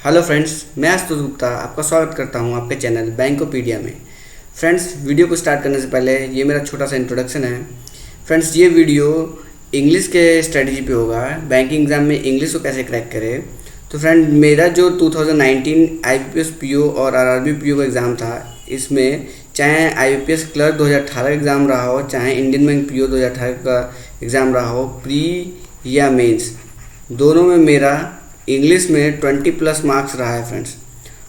Hello friends, मैं आशुतोष गुप्ता आपका स्वागत करता हूं आपके चैनल बैंकोपीडिया में। फ्रेंड्स, वीडियो को स्टार्ट करने से पहले ये मेरा छोटा सा इंट्रोडक्शन है। फ्रेंड्स, ये वीडियो इंग्लिश के स्ट्रेटजी पे होगा, बैंकिंग एग्जाम में इंग्लिश को कैसे क्रैक करें। तो फ्रेंड, मेरा जो 2019 IBPS PO और RRB PO का एग्ज़ाम था, इसमें चाहे IBPS क्लर्क 2018 का एग्ज़ाम रहा हो, चाहे इंडियन बैंक PO 2018 का एग्ज़ाम रहा हो, प्री या मेंस, दोनों में मेरा इंग्लिश में 20+ मार्क्स रहा है। फ्रेंड्स,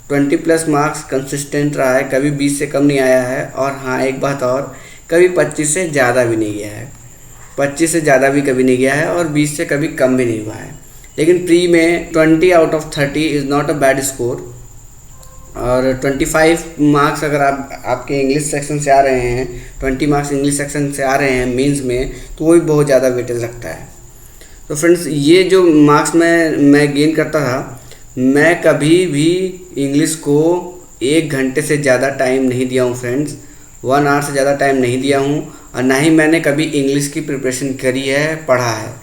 20+ मार्क्स कंसिस्टेंट रहा है, कभी 20 से कम नहीं आया है। और हाँ, एक बात और, कभी 25 से ज़्यादा भी नहीं गया है। 25 से ज़्यादा भी कभी नहीं गया है और 20 से कभी कम भी नहीं हुआ है। लेकिन प्री में 20 out of 30 is not a bad score. और 25 मार्क्स अगर आपके इंग्लिश सेक्शन से आ रहे हैं, 20 मार्क्स इंग्लिश सेक्शन से आ रहे हैं मेंस में, तो वो भी बहुत ज़्यादा वेटेज रखता है। तो फ्रेंड्स, ये जो मार्क्स मैं गेन करता था, मैं कभी भी इंग्लिश को 1 घंटे से ज़्यादा टाइम नहीं दिया हूँ। फ्रेंड्स, 1 आवर से ज़्यादा टाइम नहीं दिया हूँ। और ना ही मैंने कभी इंग्लिश की प्रिपरेशन करी है, पढ़ा है।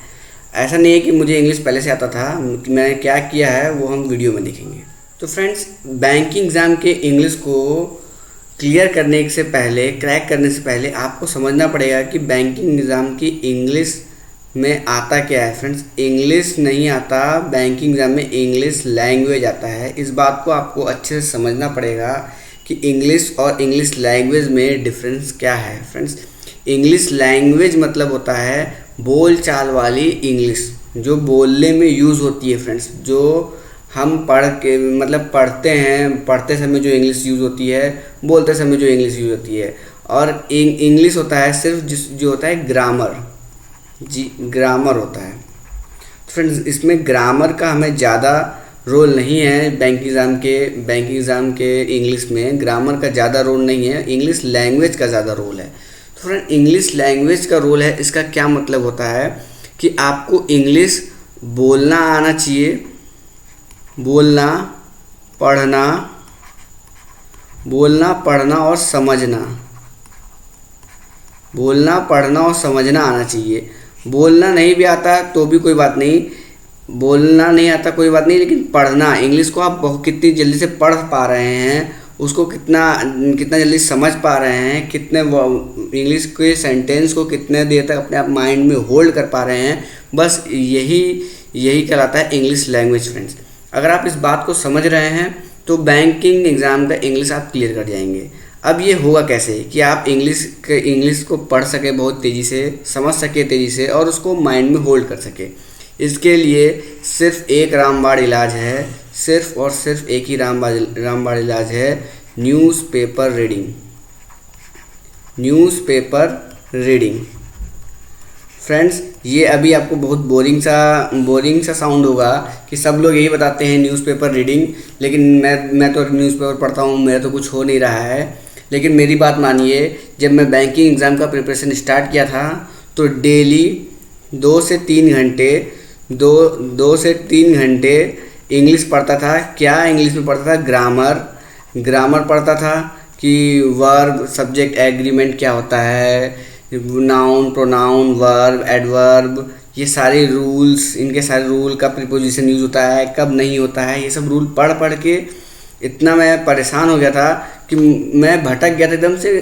ऐसा नहीं है कि मुझे इंग्लिश पहले से आता था। मैंने क्या किया है वो हम वीडियो में देखेंगे। तो फ्रेंड्स, बैंकिंग एग्ज़ाम के इंग्लिश को क्लियर करने से पहले, क्रैक करने से पहले आपको समझना पड़ेगा कि बैंकिंग एग्ज़ाम की इंग्लिश में आता क्या है। फ्रेंड्स, इंग्लिश नहीं आता, बैंकिंग एग्जाम में इंग्लिश लैंग्वेज आता है। इस बात को आपको अच्छे से समझना पड़ेगा कि इंग्लिश और इंग्लिश लैंग्वेज में डिफरेंस क्या है। फ्रेंड्स, इंग्लिश लैंग्वेज मतलब होता है बोल चाल वाली इंग्लिश, जो बोलने में यूज़ होती है। फ्रेंड्स, जो हम पढ़ के मतलब पढ़ते हैं, पढ़ते समय जो इंग्लिश यूज़ होती है, बोलते समय जो इंग्लिश यूज़ होती है। और इंग्लिश होता है सिर्फ जो होता है ग्रामर, ग्रामर होता है। फ्रेंड्स, इसमें ग्रामर का हमें ज़्यादा रोल नहीं है। बैंकिंग एग्ज़ाम के इंग्लिश में ग्रामर का ज़्यादा रोल नहीं है, इंग्लिश लैंग्वेज का ज़्यादा रोल है। तो फ्रेंड, इंग्लिश लैंग्वेज का रोल है, इसका क्या मतलब होता है कि आपको इंग्लिश बोलना आना चाहिए, बोलना पढ़ना और समझना, बोलना पढ़ना और समझना आना चाहिए। बोलना नहीं भी आता तो भी कोई बात नहीं, बोलना नहीं आता कोई बात नहीं, लेकिन पढ़ना, इंग्लिश को आप कितनी जल्दी से पढ़ पा रहे हैं, उसको कितना जल्दी समझ पा रहे हैं, कितने इंग्लिश के सेंटेंस को कितने देर तक अपने आप माइंड में होल्ड कर पा रहे हैं, बस यही कहलाता है इंग्लिश लैंग्वेज। फ्रेंड्स, अगर आप इस बात को समझ रहे हैं तो बैंकिंग एग्ज़ाम का इंग्लिश आप क्लियर कर जाएंगे। अब ये होगा कैसे कि आप इंग्लिश को पढ़ सके बहुत तेज़ी से, समझ सके तेज़ी से, और उसको माइंड में होल्ड कर सके। इसके लिए सिर्फ एक रामबाण इलाज है, सिर्फ और सिर्फ एक ही रामबाण इलाज है, न्यूज़पेपर रीडिंग। फ्रेंड्स, ये अभी आपको बहुत बोरिंग सा साउंड होगा कि सब लोग यही बताते हैं न्यूज़पेपर रीडिंग, लेकिन मैं तो न्यूज़पेपर पढ़ता हूँ, मेरा तो कुछ हो नहीं रहा है। लेकिन मेरी बात मानिए, जब मैं बैंकिंग एग्ज़ाम का प्रिपरेशन स्टार्ट किया था तो डेली 2 से 3 घंटे इंग्लिश पढ़ता था। क्या इंग्लिश में पढ़ता था? ग्रामर पढ़ता था कि वर्ब, सब्जेक्ट, एग्रीमेंट क्या होता है, नाउन, प्रोनाउन, वर्ब, एडवर्ब, ये सारे रूल्स, इनके सारे रूल का प्रीपोजिशन यूज़ होता है, कब नहीं होता है, ये सब रूल पढ़ के इतना मैं परेशान हो गया था कि मैं भटक गया था, एकदम से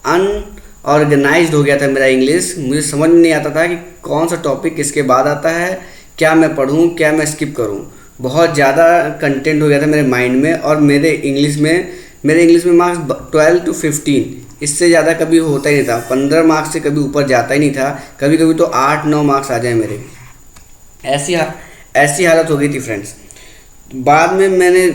अनऑर्गेनाइज्ड हो गया था मेरा इंग्लिश। मुझे समझ में नहीं आता था कि कौन सा टॉपिक किसके बाद आता है, क्या मैं पढ़ूं, क्या मैं स्किप करूं। बहुत ज़्यादा कंटेंट हो गया था मेरे माइंड में। और मेरे इंग्लिश में मार्क्स 12 to 15, इससे ज़्यादा कभी होता ही नहीं था। 15 मार्क्स से कभी ऊपर जाता ही नहीं था। कभी कभी तो 8-9 मार्क्स आ जाए मेरे। ऐसी हालत हो गई थी। फ्रेंड्स, बाद में मैंने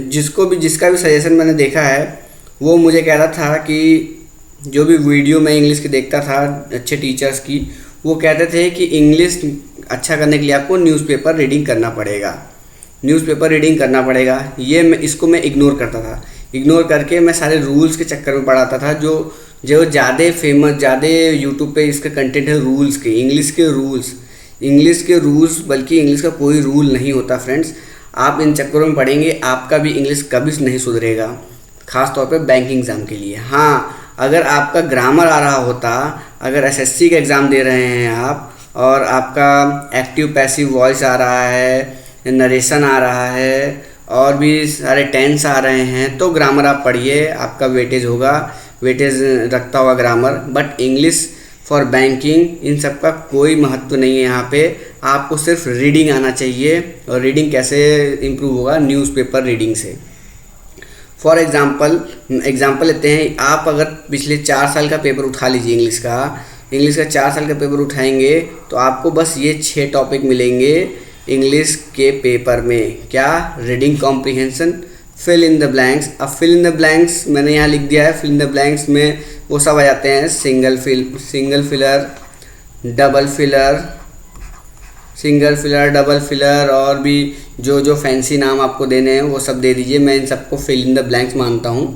जिसका भी सजेशन मैंने देखा है, वो मुझे कह रहा था कि जो भी वीडियो मैं इंग्लिश की देखता था अच्छे टीचर्स की, वो कहते थे कि इंग्लिश अच्छा करने के लिए आपको न्यूज़पेपर रीडिंग करना पड़ेगा। इसको मैं इग्नोर करता था। इग्नोर करके मैं सारे रूल्स के चक्कर में पढ़ाता था, जो ज़्यादा फेमस, ज़्यादा यूट्यूब पे इसका कंटेंट है रूल्स के, इंग्लिश के रूल्स, बल्कि इंग्लिश का कोई रूल नहीं होता। फ्रेंड्स, आप इन चक्करों में पढ़ेंगे, आपका भी इंग्लिश कभी नहीं सुधरेगा, खास तौर पे बैंकिंग एग्ज़ाम के लिए। हाँ, अगर आपका ग्रामर आ रहा होता, अगर SSC का एग्ज़ाम दे रहे हैं आप और आपका एक्टिव पैसिव वॉइस आ रहा है, नरेशन आ रहा है और भी सारे टेंस आ रहे हैं, तो ग्रामर आप पढ़िए, आपका वेटेज होगा, वेटेज रखता होगा grammar. But English for banking in सब का कोई महत्व नहीं है यहाँ पे। आपको सिर्फ रीडिंग आना चाहिए, और रीडिंग कैसे इम्प्रूव होगा, न्यूज़पेपर रीडिंग से। फॉर एग्जाम्पल लेते हैं, आप अगर पिछले 4 साल का पेपर उठा लीजिए इंग्लिश का 4 साल का पेपर उठाएंगे तो आपको बस ये 6 टॉपिक मिलेंगे इंग्लिश के पेपर में। क्या? Reading comprehension, fill in the blanks. अब फिल इन द ब्लैंक्स मैंने यहाँ लिख दिया है, फिल इन द ब्लैंक्स में वो सब आ जाते हैं, सिंगल फिलर, डबल फिलर और भी जो फैंसी नाम आपको देने हैं वो सब दे दीजिए। मैं इन सबको फिल इन द ब्लैंक्स मानता हूँ।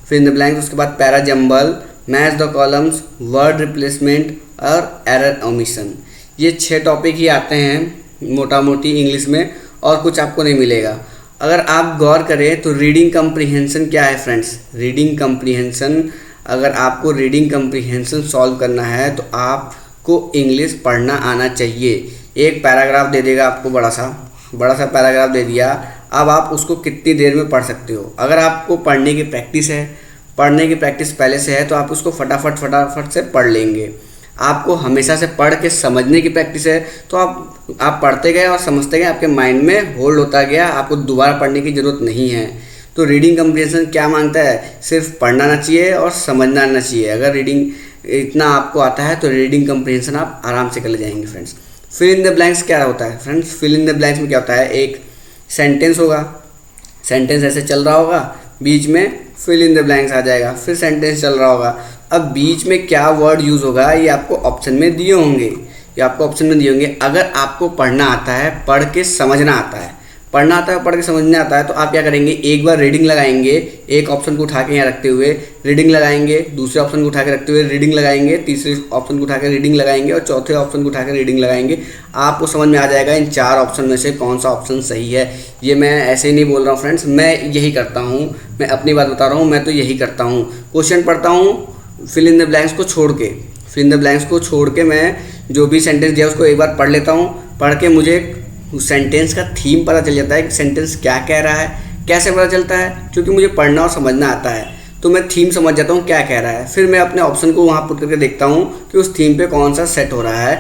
फिल इन द ब्लैंक्स, उसके बाद para jumble, match the columns, word replacement और एरर ओमिशन। ये 6 टॉपिक ही आते हैं मोटा मोटी इंग्लिश में, और कुछ आपको नहीं मिलेगा। अगर आप गौर करें तो रीडिंग कम्प्रीहेंशन क्या है फ्रेंड्स? रीडिंग कम्प्रीहेंशन, अगर आपको रीडिंग कम्प्रीहेंशन सॉल्व करना है तो आपको इंग्लिश पढ़ना आना चाहिए। एक पैराग्राफ दे देगा आपको, बड़ा सा पैराग्राफ दे दिया, अब आप उसको कितनी देर में पढ़ सकते हो? अगर आपको पढ़ने की प्रैक्टिस पहले से है तो आप उसको फटाफट से पढ़ लेंगे। आपको हमेशा से पढ़ के समझने की प्रैक्टिस है तो आप पढ़ते गए और समझते गए, आपके माइंड में होल्ड होता गया, आपको दोबारा पढ़ने की ज़रूरत नहीं है। तो रीडिंग कम्प्रीहेंशन क्या मांगता है? सिर्फ पढ़ना आना चाहिए और समझना आना चाहिए। अगर रीडिंग इतना आपको आता है तो रीडिंग कम्प्रीहेंशन आप आराम से कर ले जाएंगे friends. Fill in the blanks क्या होता है friends? Fill in the blanks में क्या होता है, एक सेंटेंस होगा, सेंटेंस ऐसे चल रहा होगा, बीच में फिल इन द ब्लैंक्स आ जाएगा, फिर सेंटेंस चल रहा होगा। अब बीच में क्या वर्ड यूज़ होगा ये आपको ऑप्शन में दिए होंगे, अगर आपको पढ़ना आता है, पढ़ के समझना आता है, पढ़ के समझना आता है तो आप क्या करेंगे, एक बार रीडिंग लगाएंगे, एक ऑप्शन को उठा के यहाँ रखते हुए रीडिंग लगाएंगे, दूसरे ऑप्शन को उठा के रखते हुए रीडिंग लगाएंगे, तीसरे ऑप्शन को उठा के रीडिंग लगाएंगे और चौथे ऑप्शन को उठा के रीडिंग लगाएंगे। आपको समझ में आ जाएगा इन 4 ऑप्शन में से कौन सा ऑप्शन सही है। ये मैं ऐसे ही नहीं बोल रहा हूँ फ्रेंड्स, मैं यही करता हूँ, मैं अपनी बात बता रहा हूँ, मैं तो यही करता हूँ। क्वेश्चन पढ़ता हूँ, फिल इन द ब्लैंक्स को छोड़ के मैं जो भी सेंटेंस दिया उसको एक बार पढ़ लेता हूँ। पढ़ के मुझे उस सेंटेंस का थीम पता चल जाता है कि सेंटेंस क्या कह रहा है। कैसे पता चलता है? क्योंकि मुझे पढ़ना और समझना आता है, तो मैं थीम समझ जाता हूँ क्या कह रहा है। फिर मैं अपने ऑप्शन को वहाँ पुट करके देखता हूँ कि उस थीम पे कौन सा सेट हो रहा है।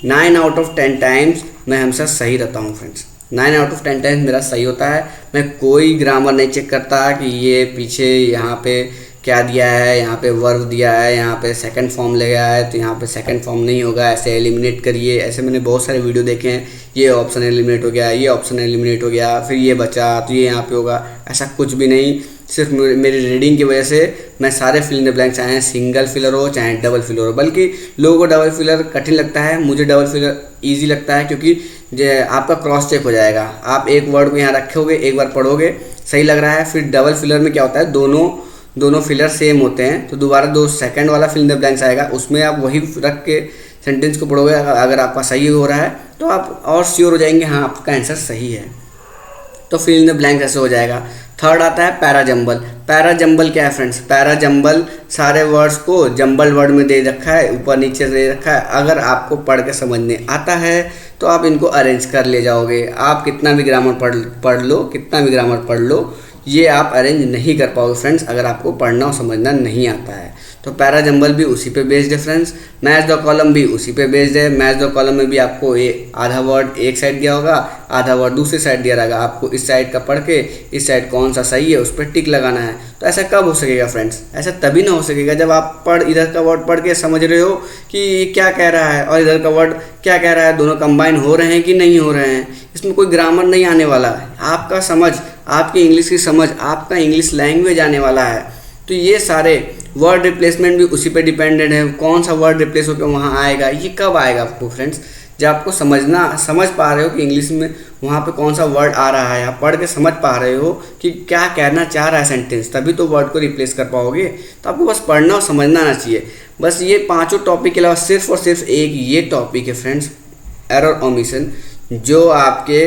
9 आउट ऑफ 10 टाइम्स मैं हमेशा सही रहता हूँ फ्रेंड्स, 9 आउट ऑफ 10 टाइम्स मेरा सही होता है। मैं कोई ग्रामर नहीं चेक करता कि ये पीछे यहाँ पे क्या दिया है, यहाँ पे वर्ब दिया है, यहाँ पे सेकंड फॉर्म ले गया है तो यहाँ पे सेकंड फॉर्म नहीं होगा, ऐसे एलिमिनेट करिए। ऐसे मैंने बहुत सारे वीडियो देखे हैं, ये ऑप्शन एलिमिनेट हो गया, ये ऑप्शन एलिमिनेट हो गया, फिर ये बचा तो ये यहाँ पे होगा। ऐसा कुछ भी नहीं, सिर्फ मेरी रीडिंग की वजह से मैं सारे फिल इन द ब्लैंक्स, चाहे सिंगल फिलर हो चाहे डबल फिलर हो। बल्कि लोगों को डबल फिलर कठिन लगता है, मुझे डबल फिलर ईजी लगता है, क्योंकि आपका क्रॉस चेक हो जाएगा। आप एक वर्ड को यहाँ रखोगे, एक बार पढ़ोगे, सही लग रहा है, फिर डबल फिलर में क्या होता है, दोनों फिलर सेम होते हैं तो दोबारा 2 सेकंड वाला फिल इन द ब्लैंक्स आएगा, उसमें आप वही रख के सेंटेंस को पढ़ोगे। अगर आपका सही हो रहा है तो आप और श्योर हो जाएंगे हाँ आपका आंसर सही है, तो फिल इन द ब्लैंक्स ऐसे हो जाएगा। थर्ड आता है पैरा जंबल क्या है फ्रेंड्स? पैरा जंबल सारे वर्ड्स को जंबल वर्ड में दे रखा है, ऊपर नीचे दे रखा है। अगर आपको पढ़ के समझने आता है तो आप इनको अरेंज कर ले जाओगे। आप कितना भी ग्रामर पढ़ लो, ये आप अरेंज नहीं कर पाओगे फ्रेंड्स अगर आपको पढ़ना और समझना नहीं आता है। तो पैरा जंबल भी उसी पे बेस्ड है फ्रेंड्स। मैच द कॉलम भी उसी पे बेस्ड है। मैच द कॉलम में भी आपको आधा वर्ड एक साइड दिया होगा, आधा वर्ड दूसरी साइड दिया रहेगा। आपको इस साइड का पढ़ के इस साइड कौन सा सही है उस पर टिक लगाना है। तो ऐसा कब हो सकेगा फ्रेंड्स? ऐसा तभी ना हो सकेगा जब आप इधर का वर्ड पढ़ के समझ रहे हो कि क्या कह रहा है और इधर का वर्ड क्या कह रहा है, दोनों कंबाइन हो रहे हैं कि नहीं हो रहे हैं। इसमें कोई ग्रामर नहीं आने वाला है, आपका समझ, आपकी इंग्लिश की समझ, आपका इंग्लिश लैंग्वेज आने वाला है। तो ये सारे वर्ड रिप्लेसमेंट भी उसी पे डिपेंडेंट है। कौन सा वर्ड रिप्लेस होकर वहाँ आएगा, ये कब आएगा आपको फ्रेंड्स? जब आपको समझ पा रहे हो कि इंग्लिश में वहाँ पे कौन सा वर्ड आ रहा है, आप पढ़ के समझ पा रहे हो कि क्या कहना चाह रहा है सेंटेंस, तभी तो वर्ड को रिप्लेस कर पाओगे। तो आपको बस पढ़ना और समझना आना चाहिए। बस ये 5 टॉपिक के अलावा सिर्फ और सिर्फ एक ये टॉपिक है फ्रेंड्स, एरर ओमिशन, जो आपके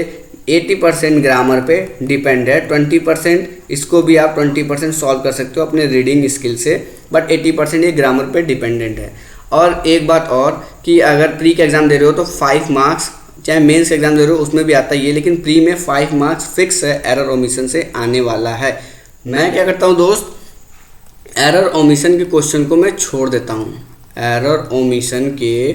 80% ग्रामर पे डिपेंड है। 20% इसको भी आप 20% सॉल्व कर सकते हो अपने रीडिंग स्किल से, बट 80% ये ग्रामर पे डिपेंडेंट है। और एक बात और कि अगर प्री का एग्ज़ाम दे रहे हो तो 5 मार्क्स चाहे मेंस एग्जाम दे रहे हो उसमें भी आता ही है, लेकिन प्री में 5 मार्क्स फिक्स है एरर ओमिशन से आने वाला है। मैं क्या करता हूँ दोस्त, एरर ओमिशन के क्वेश्चन को मैं छोड़ देता हूँ, एरर ओमिशन के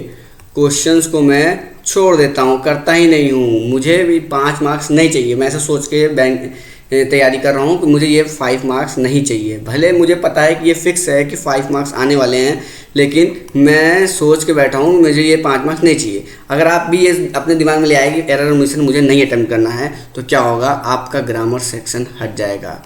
क्वेश्चंस को मैं छोड़ देता हूँ, करता ही नहीं हूँ। मुझे भी 5 मार्क्स नहीं चाहिए, मैं ऐसा सोच के बैंक तैयारी कर रहा हूँ कि मुझे ये 5 मार्क्स नहीं चाहिए। भले मुझे पता है कि ये फिक्स है कि 5 मार्क्स आने वाले हैं, लेकिन मैं सोच के बैठा हूँ मुझे ये 5 मार्क्स नहीं चाहिए। अगर आप भी ये अपने दिमाग में ले आए कि एरर ओमिशन मुझे नहीं अटेम्प्ट करना है, तो क्या होगा, आपका ग्रामर सेक्शन हट जाएगा।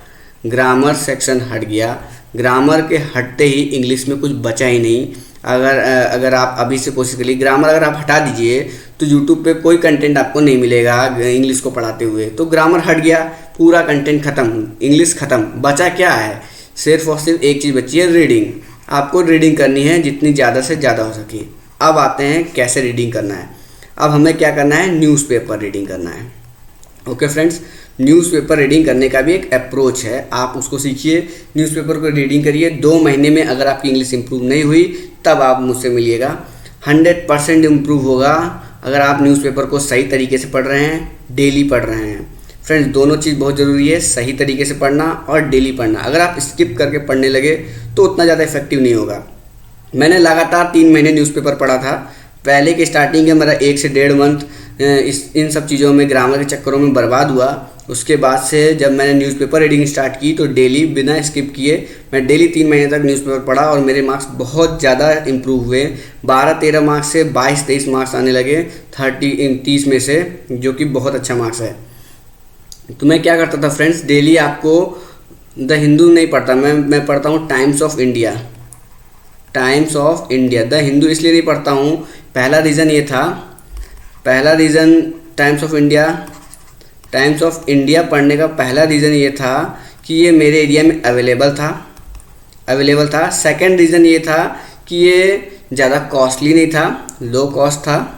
ग्रामर सेक्शन हट गया, ग्रामर के हटते ही इंग्लिश में कुछ बचा ही नहीं। अगर आप अभी से कोशिश करिए, ग्रामर अगर आप हटा दीजिए तो यूट्यूब पे कोई कंटेंट आपको नहीं मिलेगा इंग्लिश को पढ़ाते हुए। तो ग्रामर हट गया, पूरा कंटेंट ख़त्म, इंग्लिश ख़त्म। बचा क्या है, सिर्फ और सिर्फ एक चीज़ बची है, रीडिंग। आपको रीडिंग करनी है जितनी ज़्यादा से ज़्यादा हो सके। अब आते हैं कैसे रीडिंग करना है। अब हमें क्या करना है, न्यूज़पेपर रीडिंग करना है। ओके फ्रेंड्स, न्यूज़पेपर रीडिंग करने का भी एक अप्रोच है, आप उसको सीखिए। न्यूज़पेपर को रीडिंग करिए। 2 महीने में अगर आपकी इंग्लिश इंप्रूव नहीं हुई तब आप मुझसे मिलिएगा। 100% इम्प्रूव होगा अगर आप न्यूज़पेपर को सही तरीके से पढ़ रहे हैं, डेली पढ़ रहे हैं। फ्रेंड्स, दोनों चीज़ बहुत ज़रूरी है, सही तरीके से पढ़ना और डेली पढ़ना। अगर आप स्किप करके पढ़ने लगे तो उतना ज़्यादा इफेक्टिव नहीं होगा। मैंने लगातार 3 महीने न्यूज़पेपर पढ़ा था। पहले के स्टार्टिंग में मेरा 1 से 1.5 मंथ इन सब चीज़ों में, ग्रामर के चक्करों में बर्बाद हुआ। उसके बाद से जब मैंने न्यूज़पेपर रीडिंग स्टार्ट की तो डेली बिना स्किप किए मैं डेली 3 महीने तक न्यूज़पेपर पढ़ा और मेरे मार्क्स बहुत ज़्यादा इंप्रूव हुए। 12-13 मार्क्स से 22-23 मार्क्स आने लगे 30 में से, जो कि बहुत अच्छा मार्क्स है। तो मैं क्या करता था फ्रेंड्स, डेली आपको द हिंदू नहीं पढ़ता, मैं पढ़ता हूँ times of India. Times of India, the Hindu इसलिए नहीं पढ़ता हूँ, पहला रीज़न ये था, पहला रीज़न टाइम्स ऑफ इंडिया पढ़ने का पहला रीज़न ये था कि ये मेरे एरिया में अवेलेबल था। सेकंड रीज़न ये था कि ये ज़्यादा कॉस्टली नहीं था, लो कॉस्ट था।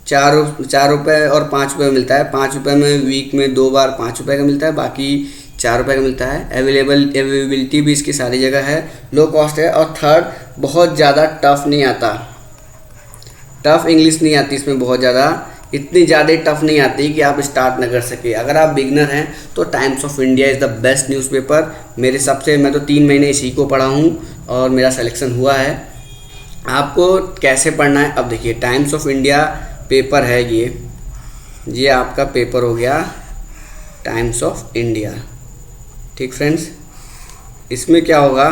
4 रुपये और 5 रुपये मिलता है। 5 रुपये में वीक में 2 बार 5 रुपये का मिलता है, बाकी 4 रुपये का मिलता है। अवेलेबिलिटी भी इसकी सारी जगह है, लो कॉस्ट है। और थर्ड, बहुत ज़्यादा टफ नहीं आता, टफ इंग्लिश नहीं आती इसमें बहुत ज़्यादा, इतनी ज़्यादा टफ नहीं आती कि आप स्टार्ट न कर सके। अगर आप बिगनर हैं तो times of India is the best newspaper मेरे हिसाब से। मैं तो 3 महीने इसी को पढ़ा हूँ और मेरा सिलेक्शन हुआ है। आपको कैसे पढ़ना है, अब देखिए, टाइम्स ऑफ इंडिया पेपर है, ये आपका पेपर हो गया टाइम्स ऑफ इंडिया। ठीक फ्रेंड्स, इसमें क्या होगा,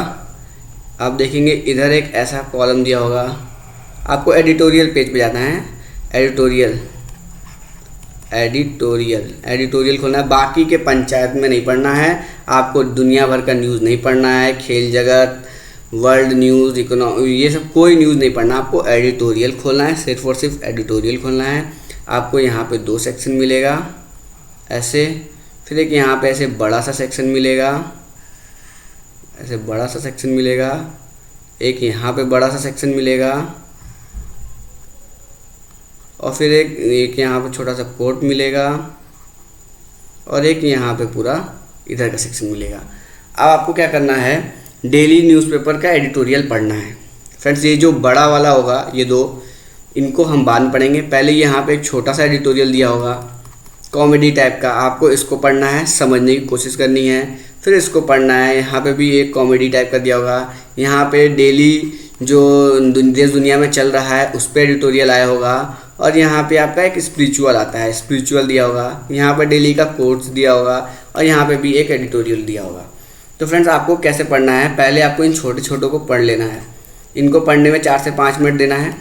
आप देखेंगे इधर एक ऐसा कॉलम दिया होगा, आपको एडिटोरियल पेज पे जाना है। एडिटोरियल खोलना है। बाकी के पंचायत में नहीं पढ़ना है, आपको दुनिया भर का न्यूज़ नहीं पढ़ना है, खेल जगत, वर्ल्ड न्यूज़, इकोनॉमी, ये सब कोई न्यूज़ नहीं पढ़ना, आपको एडिटोरियल खोलना है, सिर्फ और सिर्फ एडिटोरियल खोलना है। आपको यहाँ पे 2 सेक्शन मिलेगा ऐसे, फिर एक यहाँ पे ऐसे बड़ा सा सेक्शन मिलेगा, ऐसे बड़ा सा सेक्शन मिलेगा, एक यहाँ पे बड़ा सा सेक्शन मिलेगा, और फिर एक यहाँ पे छोटा सा कोट मिलेगा, और एक यहाँ पे पूरा इधर का सेक्शन मिलेगा। अब आपको क्या करना है, डेली न्यूज़पेपर का एडिटोरियल पढ़ना है। फ्रेंड्स, ये जो बड़ा वाला होगा, ये 2, इनको हम बाद में पढ़ेंगे। पहले यहाँ पे एक छोटा सा एडिटोरियल दिया होगा कॉमेडी टाइप का, आपको इसको पढ़ना है, समझने की कोशिश करनी है, फिर इसको पढ़ना है। यहाँ पे भी एक कॉमेडी टाइप का दिया होगा, यहाँ पे डेली जो देश दुनिया में चल रहा है उस पर एडिटोरियल आया होगा, और यहाँ पे आपका एक स्पिरिचुअल आता है, स्पिरिचुअल दिया होगा। यहाँ पर डेली का कोट्स दिया होगा, और यहाँ पे भी एक एडिटोरियल दिया होगा। तो फ्रेंड्स, आपको कैसे पढ़ना है, पहले आपको इन छोटे छोटों को पढ़ लेना है। इनको पढ़ने में 4 से 5 मिनट देना है,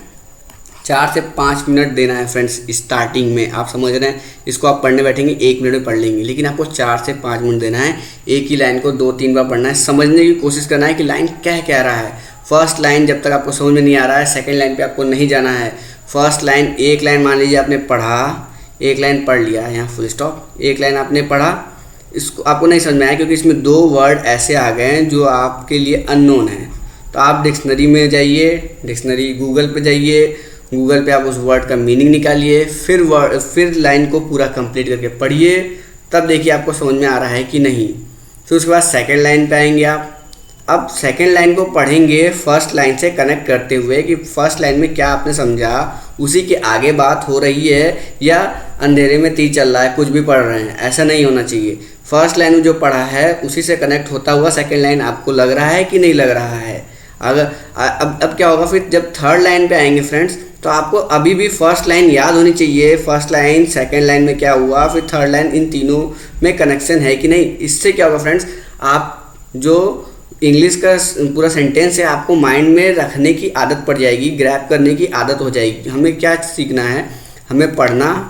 4 से 5 मिनट देना है फ्रेंड्स। स्टार्टिंग में आप समझ रहे हैं, इसको आप पढ़ने बैठेंगे 1 मिनट में पढ़ लेंगे, लेकिन आपको 4 से 5 मिनट देना है। एक ही लाइन को 2-3 बार पढ़ना है, समझने की कोशिश करना है कि लाइन क्या कह रहा है। फर्स्ट लाइन जब तक आपको समझ में नहीं आ रहा है, सेकेंड लाइन पे आपको नहीं जाना है। फर्स्ट लाइन, एक लाइन मान लीजिए आपने पढ़ा, एक लाइन पढ़ लिया, यहाँ फुल स्टॉप, एक लाइन आपने पढ़ा, इसको आपको नहीं समझ में आया क्योंकि इसमें 2 वर्ड ऐसे आ गए हैं जो आपके लिए अननोन है। तो आप डिक्शनरी में जाइए, डिक्शनरी गूगल पे जाइए, गूगल पे आप उस वर्ड का मीनिंग निकालिए, फिर लाइन को पूरा कंप्लीट करके पढ़िए, तब देखिए आपको समझ में आ रहा है कि नहीं। फिर उसके बाद सेकंड लाइन पे आएंगे आप। अब सेकेंड लाइन को पढ़ेंगे फर्स्ट लाइन से कनेक्ट करते हुए कि फर्स्ट लाइन में क्या आपने समझा, उसी के आगे बात हो रही है या अंधेरे में तीर चल रहा है, कुछ भी पढ़ रहे हैं, ऐसा नहीं होना चाहिए। फर्स्ट लाइन में जो पढ़ा है उसी से कनेक्ट होता हुआ सेकेंड लाइन आपको लग रहा है कि नहीं लग रहा है। अगर अब क्या होगा फिर जब थर्ड लाइन पे आएंगे फ्रेंड्स, तो आपको अभी भी फर्स्ट लाइन याद होनी चाहिए। फर्स्ट लाइन, सेकेंड लाइन में क्या हुआ, फिर थर्ड लाइन, इन तीनों में कनेक्शन है कि नहीं। इससे क्या होगा फ्रेंड्स, आप जो इंग्लिश का पूरा सेंटेंस है आपको माइंड में रखने की आदत पड़ जाएगी, ग्रैब करने की आदत हो जाएगी। हमें क्या सीखना है, हमें पढ़ना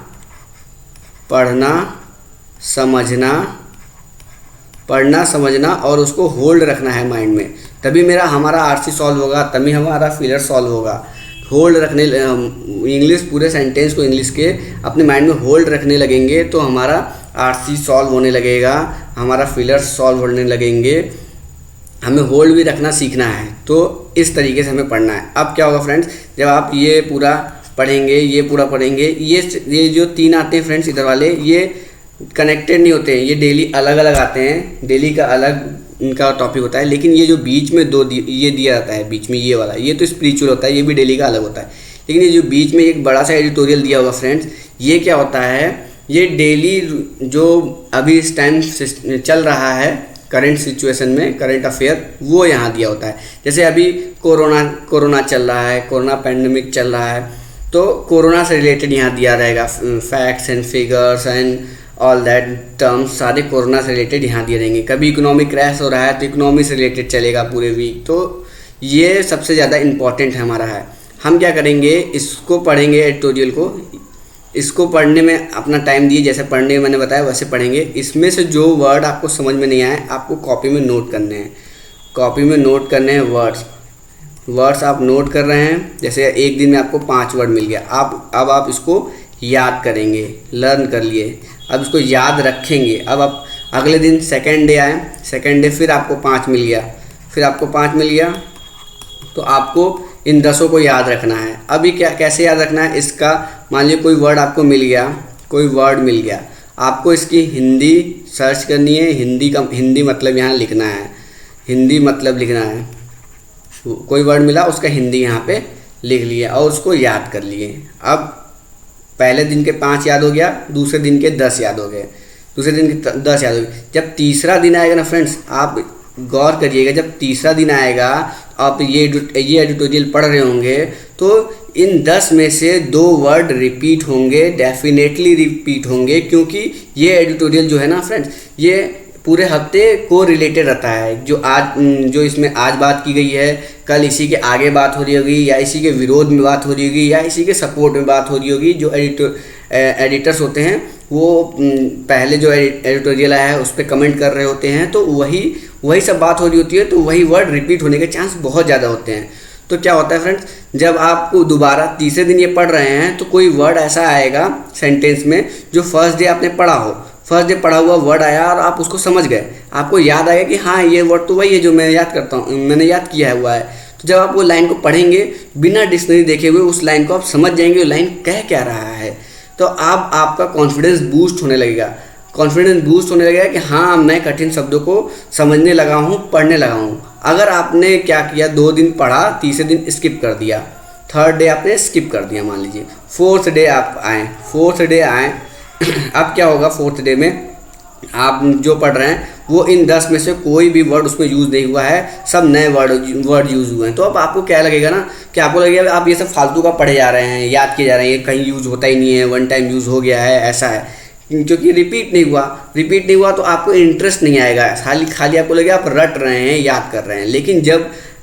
समझना और उसको होल्ड रखना है माइंड में। तभी हमारा आरसी सॉल्व होगा, तभी हमारा फिलर सॉल्व होगा। होल्ड रखने, इंग्लिश पूरे सेंटेंस को इंग्लिश के अपने माइंड में होल्ड रखने लगेंगे तो हमारा आरसी सॉल्व होने लगेगा, हमारा फिलर सॉल्व होने लगेंगे। हमें होल्ड भी रखना सीखना है, तो इस तरीके से हमें पढ़ना है। अब क्या होगा फ्रेंड्स, जब आप ये पूरा पढ़ेंगे, ये जो तीन आते हैं फ्रेंड्स इधर वाले, ये कनेक्टेड नहीं होते हैं, ये डेली अलग अलग आते हैं, डेली का अलग इनका टॉपिक होता है। लेकिन ये जो बीच में ये दिया जाता है, बीच में ये वाला, ये तो स्पिरिचुअल होता है, ये भी डेली का अलग होता है। लेकिन ये जो बीच में एक बड़ा सा एडिटोरियल दिया होगा फ्रेंड्स, ये क्या होता है, ये डेली जो अभी इस टाइम चल रहा है करंट सिचुएशन में, करंट अफेयर, वो यहाँ दिया होता है। जैसे अभी कोरोना चल रहा है, कोरोना पैंडेमिक चल रहा है, तो कोरोना से रिलेटेड यहाँ दिया रहेगा, facts and figures and all that terms सारे कोरोना से रिलेटेड यहाँ दिए रहेंगे। कभी इकोनॉमिक क्रैश हो रहा है तो इकोनॉमी से रिलेटेड चलेगा पूरे वीक। तो ये सबसे ज़्यादा इम्पॉर्टेंट है हमारा है। हम क्या करेंगे, इसको पढ़ेंगे एडिटोरियल को, इसको पढ़ने में अपना टाइम दिए, जैसे पढ़ने मैंने बताया वैसे पढ़ेंगे। इसमें से जो वर्ड आपको समझ में नहीं आए आपको कॉपी में नोट करने हैं, कॉपी में नोट करने हैं वर्ड्स आप नोट कर रहे हैं। जैसे एक दिन में आपको 5 वर्ड मिल गया, अब आप इसको याद करेंगे, लर्न कर लिए, अब इसको याद रखेंगे। अब आप अगले दिन सेकेंड डे आए, सेकेंड डे फिर आपको 5 मिल गया, फिर आपको 5 मिल गया, तो आपको इन 10 को याद रखना है। अभी कैसे याद रखना है इसका, मान लीजिए कोई वर्ड आपको मिल गया, कोई वर्ड मिल गया, आपको इसकी हिंदी सर्च करनी है, हिंदी मतलब यहाँ लिखना है, हिंदी मतलब लिखना है। कोई वर्ड मिला उसका हिंदी यहाँ पे लिख लिया और उसको याद कर लिए। अब पहले दिन के 5 याद हो गया, दूसरे दिन के 10 याद हो गए, दूसरे दिन के 10 याद हो गए। जब तीसरा दिन आएगा ना फ्रेंड्स, आप गौर करिएगा, जब तीसरा दिन आएगा आप ये एडिटोरियल पढ़ रहे होंगे तो इन 10 में से 2 वर्ड रिपीट होंगे, डेफिनेटली रिपीट होंगे, क्योंकि ये एडिटोरियल जो है ना फ्रेंड्स, ये पूरे हफ्ते को रिलेटेड रहता है। जो इसमें आज बात की गई है, कल इसी के आगे बात हो रही होगी, या इसी के विरोध में बात हो रही होगी, या इसी के सपोर्ट में बात हो रही होगी। जो एडिटर्स होते हैं वो पहले जो एडिटोरियल आया है उस पर कमेंट कर रहे होते हैं, तो वही सब बात हो रही होती है, तो वही वर्ड रिपीट होने के चांस बहुत ज़्यादा होते हैं। तो क्या होता है फ्रेंड्स, जब आपको दोबारा तीसरे दिन ये पढ़ रहे हैं तो कोई वर्ड ऐसा आएगा सेंटेंस में जो फर्स्ट डे आपने पढ़ा हो, फर्स्ट डे पढ़ा हुआ वर्ड आया और आप उसको समझ गए, आपको याद आएगा कि हाँ ये वर्ड तो वही है जो मैं याद करता हूँ, मैंने याद किया हुआ है। तो जब आप वो लाइन को पढ़ेंगे बिना डिक्शनरी देखे हुए, उस लाइन को आप समझ जाएंगे वो लाइन कह क्या रहा है, तो आपका कॉन्फिडेंस बूस्ट होने लगेगा। कॉन्फिडेंस बूस्ट होने लगेगा कि हाँ मैं कठिन शब्दों को समझने लगा हूँ, पढ़ने लगा हूँ। अगर आपने क्या किया, 2 दिन पढ़ा, तीसरे दिन स्किप कर दिया, थर्ड डे आपने स्किप कर दिया, मान लीजिए फोर्थ डे आए, अब क्या होगा, फोर्थ डे में आप जो पढ़ रहे हैं वो इन 10 में से कोई भी वर्ड उसमें यूज़ नहीं हुआ है, सब नए वर्ड यूज़ हुए हैं। तो अब आपको क्या लगेगा ना, कि आपको लगेगा आप ये सब फालतू का पढ़े जा रहे हैं, याद किए जा रहे हैं, ये कहीं यूज़ होता ही नहीं है, वन टाइम यूज़ हो गया है, ऐसा है, क्योंकि रिपीट नहीं हुआ तो आपको इंटरेस्ट नहीं आएगा, खाली आपको लगेगा आप रट रहे हैं, याद कर रहे हैं। लेकिन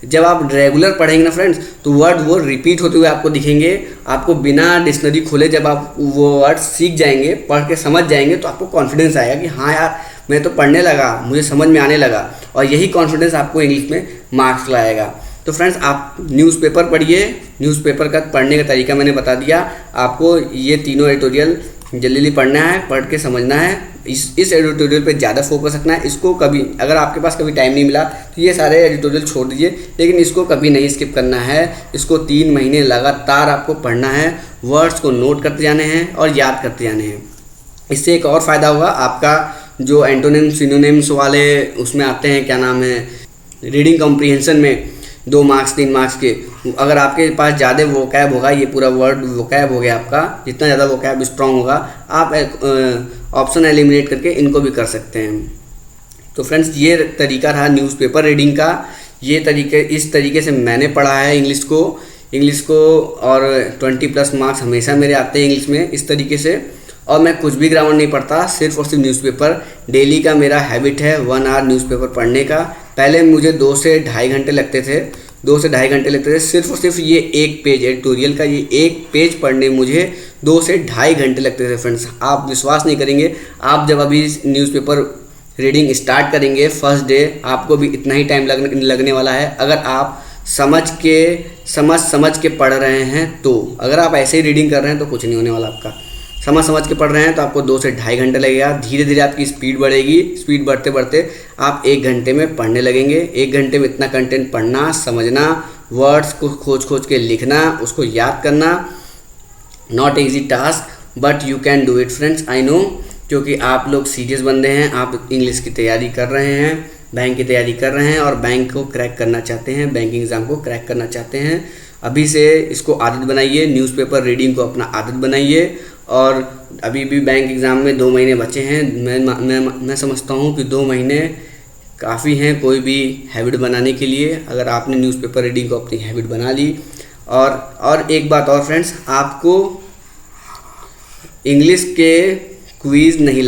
जब आप रेगुलर पढ़ेंगे ना फ्रेंड्स, तो वर्ड वो रिपीट होते हुए आपको दिखेंगे। आपको बिना डिक्शनरी खोले जब आप वो वर्ड सीख जाएंगे, पढ़ के समझ जाएंगे, तो आपको कॉन्फिडेंस आएगा कि हाँ यार मैं तो पढ़ने लगा, मुझे समझ में आने लगा, और यही कॉन्फिडेंस आपको इंग्लिश में मार्क्स लाएगा। तो फ्रेंड्स आप न्यूज़पेपर पढ़िए, न्यूज़पेपर का पढ़ने का तरीका मैंने बता दिया आपको। ये तीनों एडिटोरियल जल्दी पढ़ना है, पढ़ के समझना है, इस एडिटोरियल पे ज़्यादा फोकस रखना है। इसको कभी, अगर आपके पास कभी टाइम नहीं मिला तो ये सारे एडिटोरियल छोड़ दीजिए, लेकिन इसको कभी नहीं स्किप करना है। इसको 3 महीने लगातार आपको पढ़ना है, वर्ड्स को नोट करते जाने हैं और याद करते जाने हैं। इससे एक और फ़ायदा होगा, आपका जो एंटोनिम सिनोनिम्स वाले उसमें आते हैं, क्या नाम है, रीडिंग कॉम्प्रिहेंशन में 2 मार्क्स 3 मार्क्स के, अगर आपके पास ज़्यादा वोकैब होगा, ये पूरा वर्ड वोकैब हो गया आपका, जितना ज़्यादा वोकैब स्ट्रांग होगा आप ऑप्शन एलिमिनेट करके इनको भी कर सकते हैं। तो फ्रेंड्स ये तरीका रहा न्यूज़पेपर रीडिंग का। इस तरीके से मैंने पढ़ा है इंग्लिश को और 20+ मार्क्स हमेशा मेरे आते हैं इंग्लिश में इस तरीके से। और मैं कुछ भी ग्रामर नहीं पढ़ता, सिर्फ और सिर्फ न्यूज़पेपर। डेली का मेरा हैबिट है 1 आवर न्यूज़पेपर पढ़ने का। पहले मुझे 2 से ढाई घंटे लगते थे सिर्फ और सिर्फ ये एक पेज एडिटोरियल का, ये एक पेज पढ़ने मुझे 2 से ढाई घंटे लगते थे फ्रेंड्स। आप विश्वास नहीं करेंगे, आप जब अभी न्यूज़पेपर रीडिंग स्टार्ट करेंगे फर्स्ट डे, आपको भी इतना ही टाइम लगने वाला है, अगर आप समझ के पढ़ रहे हैं तो। अगर आप ऐसे ही रीडिंग कर रहे हैं तो कुछ नहीं होने वाला आपका। समझ के पढ़ रहे हैं तो आपको 2 से ढाई घंटे लगेगा। धीरे धीरे आपकी स्पीड बढ़ेगी, स्पीड बढ़ते बढ़ते आप 1 घंटे में पढ़ने लगेंगे। 1 घंटे में इतना कंटेंट पढ़ना, समझना, वर्ड्स को खोज के लिखना, उसको याद करना, not easy task but you can do it friends, I know. क्योंकि आप लोग सीरियस बंदे हैं, आप इंग्लिश की तैयारी कर रहे हैं, बैंक की तैयारी कर रहे हैं और बैंक को क्रैक करना चाहते हैं, बैंकिंग एग्ज़ाम को क्रैक करना चाहते हैं। अभी से इसको आदत बनाइए, न्यूज़पेपर रीडिंग को अपना आदत बनाइए। और अभी भी बैंक एग्ज़ाम में 2 महीने बचे हैं। मैं समझता हूँ कि 2 महीने काफ़ी हैं कोई भी हैबिट बनाने के लिए, अगर आपने न्यूज़पेपर रीडिंग को अपनी हैबिट बना ली। और एक बात और फ्रेंड्स, आपको इंग्लिश के क्विज़ नहीं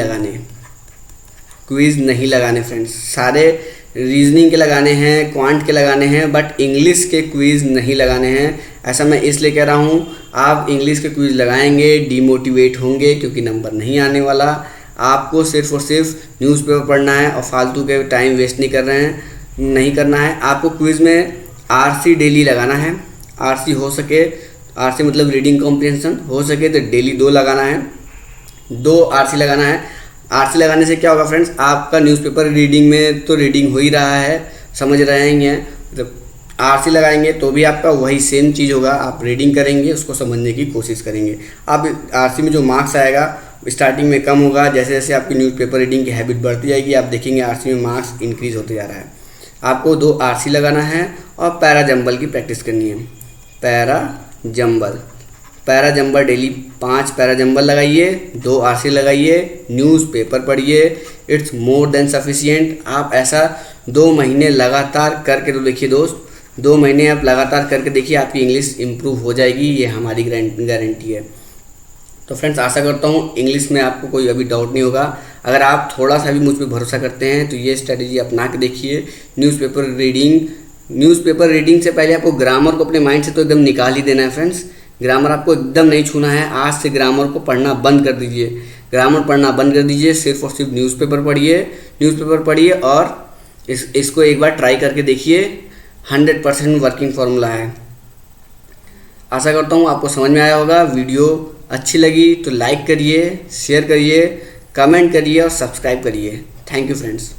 लगाने फ्रेंड्स। सारे रीजनिंग के लगाने हैं, क्वांट के लगाने हैं, बट इंग्लिश के क्विज़ नहीं लगाने हैं। ऐसा मैं इसलिए कह रहा हूँ, आप इंग्लिश के क्विज़ लगाएंगे डिमोटिवेट होंगे क्योंकि नंबर नहीं आने वाला। आपको सिर्फ और सिर्फ न्यूज़पेपर पढ़ना है और फालतू के टाइम वेस्ट नहीं करना है। आपको क्विज़ में आरसी डेली लगाना है। आरसी हो सके, आरसी मतलब रीडिंग कॉम्प्रिहेंशन, हो सके तो डेली 2 लगाना है, 2 आरसी लगाना है। आरसी लगाने से क्या होगा फ्रेंड्स, आपका न्यूज़पेपर रीडिंग में तो रीडिंग हो ही रहा है, समझ रहे हैं। जब आरसी लगाएंगे तो भी आपका वही सेम चीज़ होगा, आप रीडिंग करेंगे, उसको समझने की कोशिश करेंगे। आप आरसी में जो मार्क्स आएगा स्टार्टिंग में कम होगा, जैसे जैसे आपकी न्यूज़पेपर रीडिंग की हैबिट बढ़ती जाएगी आप देखेंगे आरसी में मार्क्स इंक्रीज़ होते जा रहा है। आपको 2 आरसी लगाना है और पैरा जंबल की प्रैक्टिस करनी है। Para jumble daily 5 para jumble लगाइए, 2 आरसी लगाइए, न्यूज़पेपर पढ़िए, इट्स मोर देन सफिशिएंट। आप ऐसा 2 महीने लगातार करके तो देखिए दोस्त, 2 महीने आप लगातार करके देखिए, आपकी इंग्लिश इम्प्रूव हो जाएगी, ये हमारी गारंटी है। तो फ्रेंड्स आशा करता हूँ इंग्लिश में आपको कोई अभी डाउट नहीं होगा। अगर आप थोड़ा सा भी मुझ पर भरोसा करते हैं तो ये स्ट्रेटेजी अपना के देखिए। न्यूज़पेपर रीडिंग से पहले आपको ग्रामर को अपने माइंड से तो एकदम निकाल ही देना है फ्रेंड्स। ग्रामर आपको एकदम नहीं छूना है। आज से ग्रामर को पढ़ना बंद कर दीजिए, सिर्फ और सिर्फ न्यूज़पेपर पढ़िए और इसको एक बार ट्राई करके देखिए। 100% वर्किंग फार्मूला है। आशा करता हूँ आपको समझ में आया होगा। वीडियो अच्छी लगी तो लाइक करिए, शेयर करिए, कमेंट करिए और सब्सक्राइब करिए। Thank you friends.